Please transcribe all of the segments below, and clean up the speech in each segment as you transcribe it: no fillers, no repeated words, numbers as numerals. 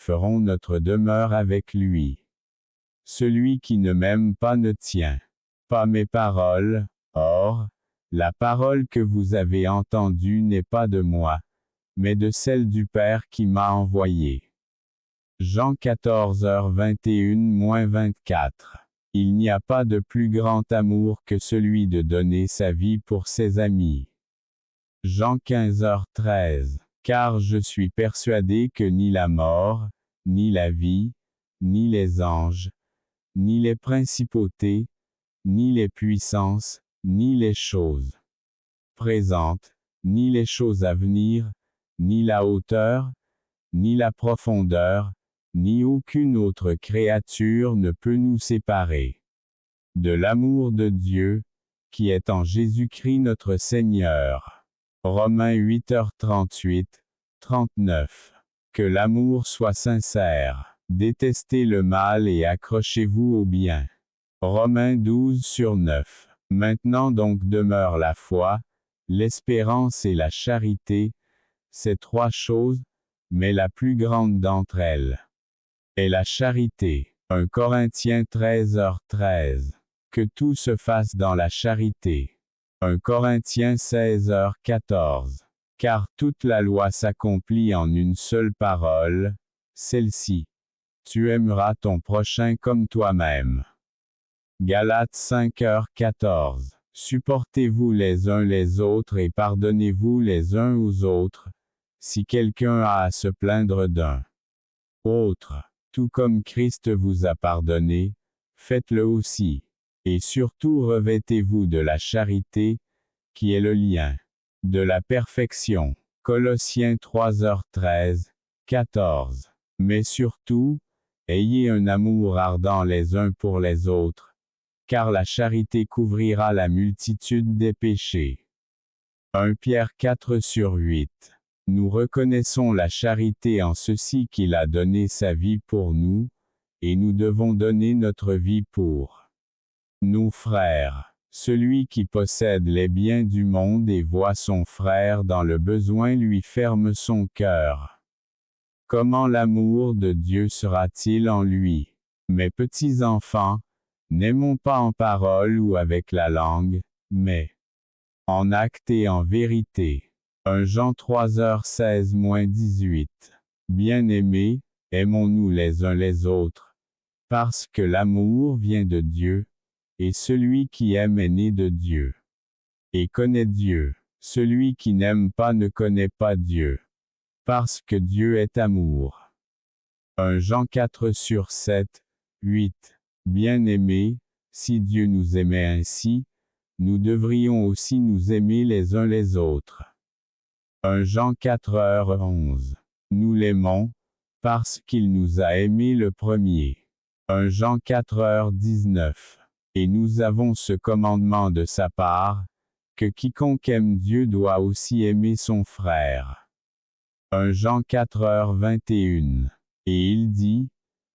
ferons notre demeure avec lui. Celui qui ne m'aime pas ne tient pas mes paroles, or, la parole que vous avez entendue n'est pas de moi, mais de celle du Père qui m'a envoyé. Jean 14h21-24. Il n'y a pas de plus grand amour que celui de donner sa vie pour ses amis. Jean 15h13. Car je suis persuadé que ni la mort, ni la vie, ni les anges, ni les principautés, ni les puissances, ni les choses présentes, ni les choses à venir, ni la hauteur, ni la profondeur, ni aucune autre créature ne peut nous séparer de l'amour de Dieu, qui est en Jésus-Christ notre Seigneur. Romains 8h38, 39. Que l'amour soit sincère. Détestez le mal et accrochez-vous au bien. Romains 12/9. Maintenant donc demeure la foi, l'espérance et la charité, ces trois choses, mais la plus grande d'entre elles est la charité. 1 Corinthiens 13h13. Que tout se fasse dans la charité. 1 Corinthiens 16h14. Car toute la loi s'accomplit en une seule parole, celle-ci. Tu aimeras ton prochain comme toi-même. Galates 5h14. Supportez-vous les uns les autres et pardonnez-vous les uns aux autres, si quelqu'un a à se plaindre d'un autre. Tout comme Christ vous a pardonné, faites-le aussi. Et surtout revêtez-vous de la charité, qui est le lien de la perfection. Colossiens 3h13, 14. Mais surtout, ayez un amour ardent les uns pour les autres, car la charité couvrira la multitude des péchés. 1 Pierre 4/8. Nous reconnaissons la charité en ceci qu'il a donné sa vie pour nous, et nous devons donner notre vie pour nos frères. Celui qui possède les biens du monde et voit son frère dans le besoin lui ferme son cœur. Comment l'amour de Dieu sera-t-il en lui? Mes petits enfants, n'aimons pas en parole ou avec la langue, mais en acte et en vérité. 1 Jean 3h16-18. Bien-aimés, aimons-nous les uns les autres, parce que l'amour vient de Dieu, et celui qui aime est né de Dieu, et connaît Dieu. Celui qui n'aime pas ne connaît pas Dieu, parce que Dieu est amour. 1 Jean 4/7, 8. Bien-aimés, si Dieu nous aimait ainsi, nous devrions aussi nous aimer les uns les autres. 1 Jean 4h11. Nous l'aimons, parce qu'il nous a aimés le premier. 1 Jean 4h19. Et nous avons ce commandement de sa part, que quiconque aime Dieu doit aussi aimer son frère. 1 Jean 4h21. Et il dit,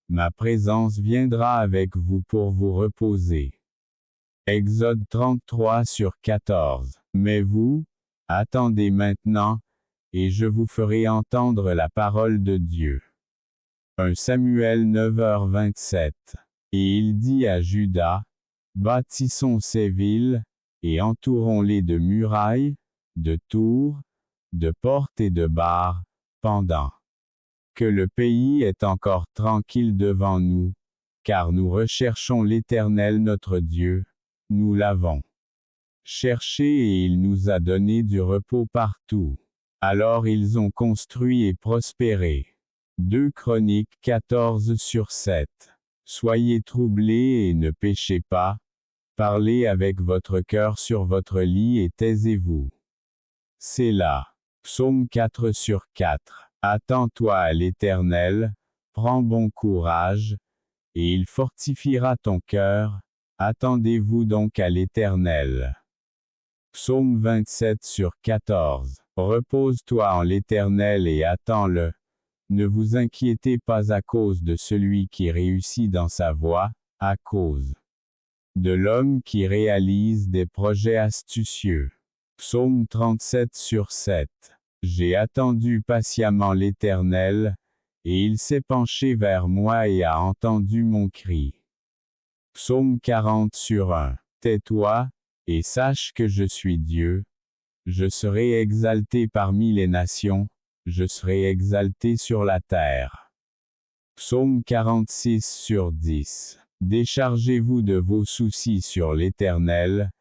ma présence viendra avec vous pour vous reposer. Exode 33/14. Mais vous, attendez maintenant, et je vous ferai entendre la parole de Dieu. 1 Samuel 9h27. Et il dit à Juda, bâtissons ces villes, et entourons-les de murailles, de tours, de portes et de barres, pendant que le pays est encore tranquille devant nous, car nous recherchons l'Éternel notre Dieu, nous l'avons cherché et il nous a donné du repos partout. Alors ils ont construit et prospéré. 2 Chroniques 14/7. Soyez troublés et ne péchez pas, parlez avec votre cœur sur votre lit et taisez-vous. Sélah. Psaume 4/4. Attends-toi à l'Éternel, prends bon courage, et il fortifiera ton cœur, attendez-vous donc à l'Éternel. Psaume 27/14. Repose-toi en l'Éternel et attends-le. Ne vous inquiétez pas à cause de celui qui réussit dans sa voie, à cause de l'homme qui réalise des projets astucieux. Psaume 37/7. J'ai attendu patiemment l'Éternel, et il s'est penché vers moi et a entendu mon cri. Psaume 40:1. Tais-toi, et sache que je suis Dieu. Je serai exalté parmi les nations, je serai exalté sur la terre. Psaume 46:10. Déchargez-vous de vos soucis sur l'Éternel,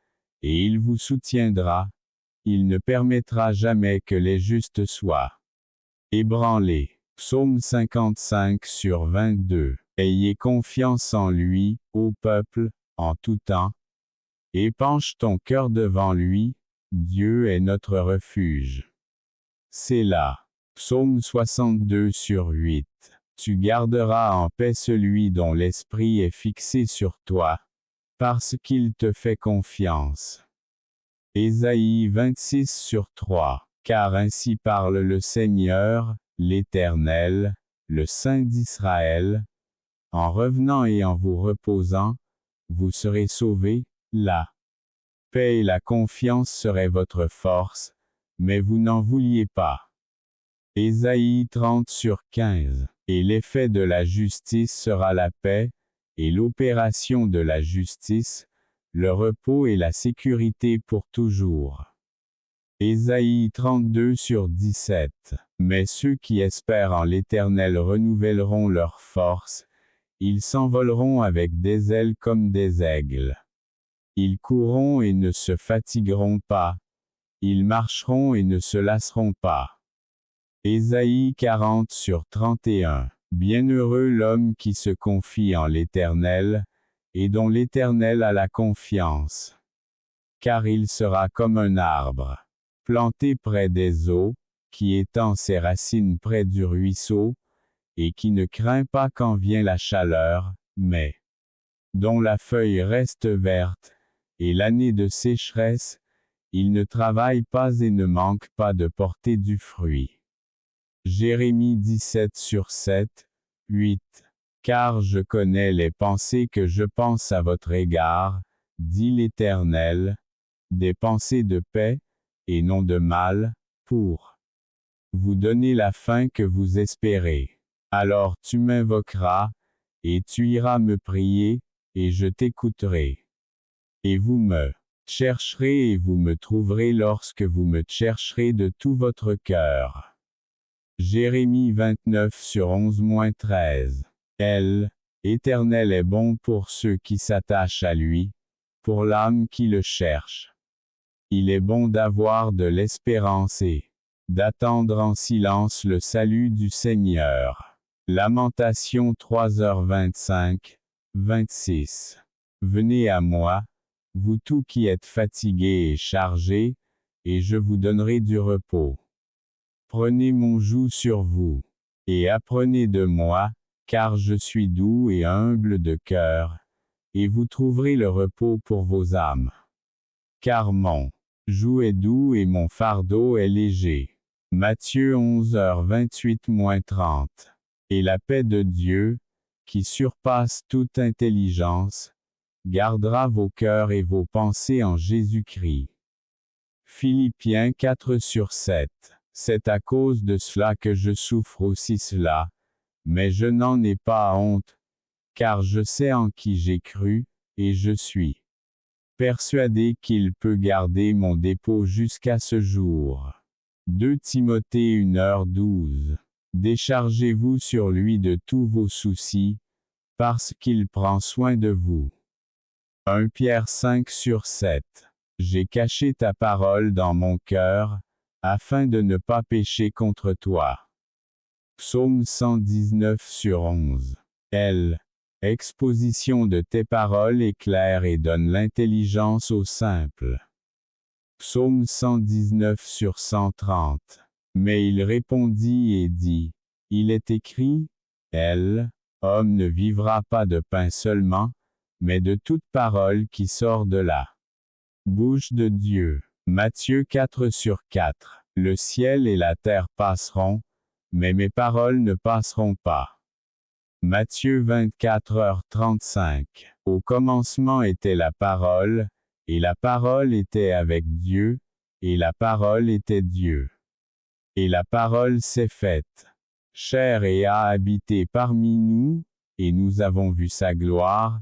et il vous soutiendra. Il ne permettra jamais que les justes soient ébranlés. Psaume 55:22. Ayez confiance en lui, ô peuple, en tout temps. Et penche ton cœur devant lui, Dieu est notre refuge. Sélah. Psaume 62:8. Tu garderas en paix celui dont l'esprit est fixé sur toi, parce qu'il te fait confiance. Ésaïe 26:3. Car ainsi parle le Seigneur, l'Éternel, le Saint d'Israël. En revenant et en vous reposant, vous serez sauvés, la paix et la confiance seraient votre force, mais vous n'en vouliez pas. Ésaïe 30:15. Et l'effet de la justice sera la paix, et l'opération de la justice, le repos et la sécurité pour toujours. Ésaïe 32:17. Mais ceux qui espèrent en l'Éternel renouvelleront leur force, ils s'envoleront avec des ailes comme des aigles. Ils courront et ne se fatigueront pas, ils marcheront et ne se lasseront pas. Ésaïe 40:31. Bienheureux l'homme qui se confie en l'Éternel, et dont l'Éternel a la confiance. Car il sera comme un arbre, planté près des eaux, qui étend ses racines près du ruisseau, et qui ne craint pas quand vient la chaleur, mais dont la feuille reste verte, et l'année de sécheresse, il ne travaille pas et ne manque pas de porter du fruit. Jérémie 17:7, 8. Car je connais les pensées que je pense à votre égard, dit l'Éternel, des pensées de paix, et non de mal, pour vous donner la fin que vous espérez. Alors tu m'invoqueras, et tu iras me prier, et je t'écouterai. Et vous me chercherez et vous me trouverez lorsque vous me chercherez de tout votre cœur. Jérémie 29:11-13. L'Éternel est bon pour ceux qui s'attachent à lui, pour l'âme qui le cherche. Il est bon d'avoir de l'espérance et d'attendre en silence le salut du Seigneur. Lamentation 3h25, 26. Venez à moi, vous tous qui êtes fatigués et chargés, et je vous donnerai du repos. Prenez mon joug sur vous, et apprenez de moi, car je suis doux et humble de cœur, et vous trouverez le repos pour vos âmes. Car mon joug est doux et mon fardeau est léger. Matthieu 11h28-30. Et la paix de Dieu, qui surpasse toute intelligence, gardera vos cœurs et vos pensées en Jésus-Christ. Philippiens 4/7. C'est à cause de cela que je souffre aussi cela, mais je n'en ai pas honte, car je sais en qui j'ai cru, et je suis persuadé qu'il peut garder mon dépôt jusqu'à ce jour. 2 Timothée 1h12. Déchargez-vous sur lui de tous vos soucis, parce qu'il prend soin de vous. 1 Pierre 5/7. J'ai caché ta parole dans mon cœur, afin de ne pas pécher contre toi. Psaume 119/11. Exposition de tes paroles éclaire et donne l'intelligence aux simples. Psaume 119/130. Mais il répondit et dit, il est écrit, homme ne vivra pas de pain seulement, mais de toute parole qui sort de la bouche de Dieu. Matthieu 4/4. Le ciel et la terre passeront, mais mes paroles ne passeront pas. Matthieu 24h35. Au commencement était la parole, et la parole était avec Dieu, et la parole était Dieu. Et la parole s'est faite chair et a habité parmi nous, et nous avons vu sa gloire,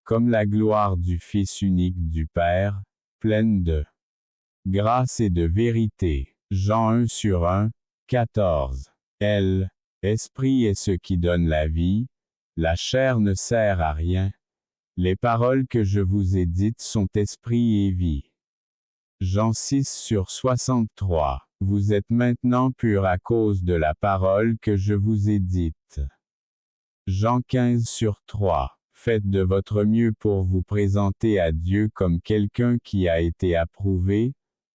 comme la gloire du Fils unique du Père, pleine de grâce et de vérité. Jean 1 / 14. L'Esprit est ce qui donne la vie, la chair ne sert à rien. Les paroles que je vous ai dites sont esprit et vie. Jean 6 / 63. Vous êtes maintenant purs à cause de la parole que je vous ai dite. Jean 15 / 3. Faites de votre mieux pour vous présenter à Dieu comme quelqu'un qui a été approuvé,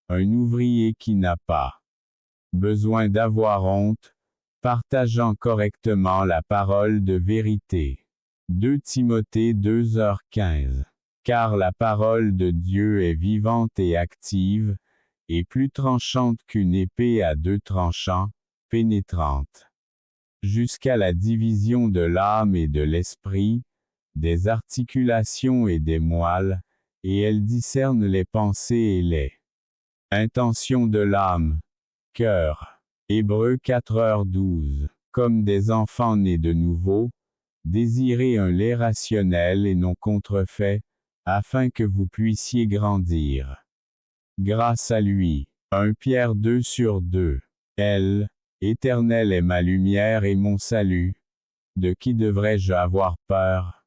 un ouvrier qui n'a pas besoin d'avoir honte, partageant correctement la parole de vérité. 2 Timothée 2h15. Car la parole de Dieu est vivante et active, et plus tranchante qu'une épée à 2 tranchants, pénétrante jusqu'à la division de l'âme et de l'esprit, des articulations et des moelles, et elle discerne les pensées et les intentions de l'âme. Cœur. Hébreux 4h12. Comme des enfants nés de nouveau, désirez un lait rationnel et non contrefait, afin que vous puissiez grandir grâce à lui. 1 Pierre 2/2. Éternel est ma lumière et mon salut. De qui devrais-je avoir peur?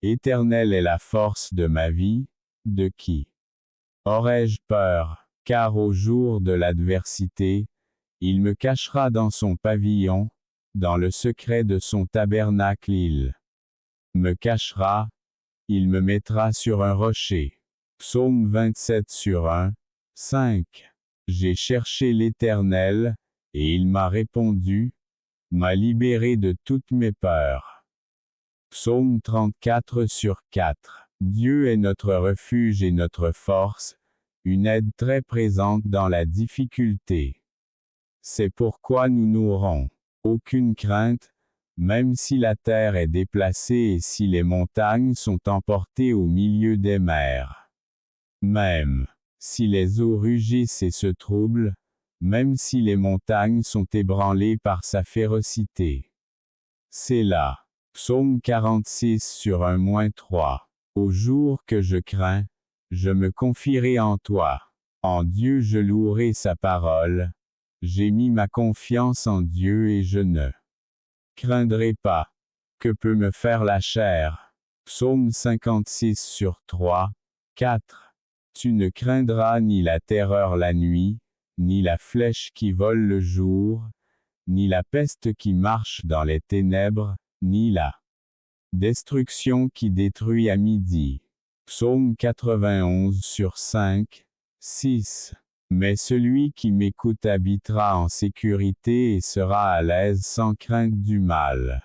Éternel est la force de ma vie. De qui aurais-je peur? Car au jour de l'adversité, il me cachera dans son pavillon, dans le secret de son tabernacle il me cachera, il me mettra sur un rocher. Psaume 27/1, 5. J'ai cherché l'Éternel, et il m'a répondu, m'a libéré de toutes mes peurs. Psaume 34/4. Dieu est notre refuge et notre force, une aide très présente dans la difficulté. C'est pourquoi nous n'aurons aucune crainte, même si la terre est déplacée et si les montagnes sont emportées au milieu des mers. Même si les eaux rugissent et se troublent, même si les montagnes sont ébranlées par sa férocité. C'est là. Psaume 46/1-3. Au jour que je crains, je me confierai en toi. En Dieu je louerai sa parole. J'ai mis ma confiance en Dieu et je ne craindrai pas. Que peut me faire la chair? Psaume 56/3, 4. Tu ne craindras ni la terreur la nuit, ni la flèche qui vole le jour, ni la peste qui marche dans les ténèbres, ni la destruction qui détruit à midi. Psaume 91/5, 6. Mais celui qui m'écoute habitera en sécurité et sera à l'aise sans crainte du mal.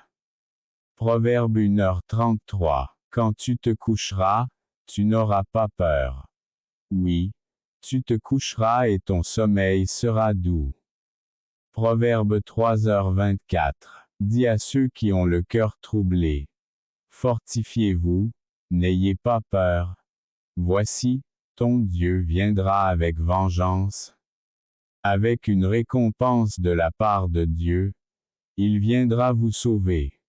Proverbe 1h33. Quand tu te coucheras, tu n'auras pas peur. Oui, tu te coucheras et ton sommeil sera doux. Proverbe 3h24. Dis à ceux qui ont le cœur troublé. Fortifiez-vous, n'ayez pas peur. Voici, ton Dieu viendra avec vengeance. Avec une récompense de la part de Dieu, il viendra vous sauver.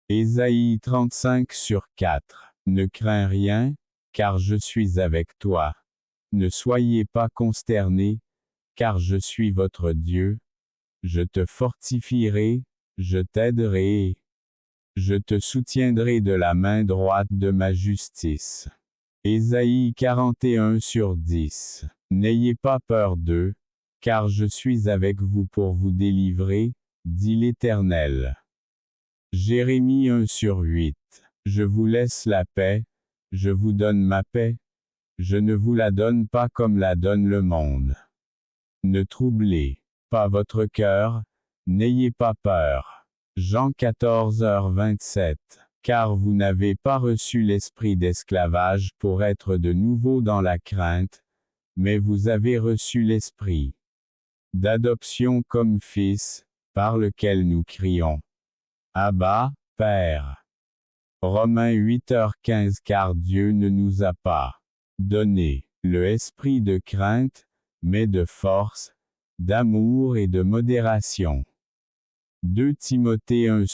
Ésaïe 35/4. Ne crains rien, car je suis avec toi. Ne soyez pas consternés, car je suis votre Dieu. Je te fortifierai, je t'aiderai. Je te soutiendrai de la main droite de ma justice. Ésaïe 41/10. N'ayez pas peur d'eux, car je suis avec vous pour vous délivrer, dit l'Éternel. Jérémie 1/8. Je vous laisse la paix, je vous donne ma paix, je ne vous la donne pas comme la donne le monde. Ne troublez pas votre cœur, n'ayez pas peur. Jean 14h27. Car vous n'avez pas reçu l'esprit d'esclavage pour être de nouveau dans la crainte, mais vous avez reçu l'esprit d'adoption comme fils, par lequel nous crions. Abba, Père. Romains 8h15. Car Dieu ne nous a pas donné le esprit de crainte, mais de force, d'amour et de modération. 2 Timothée 1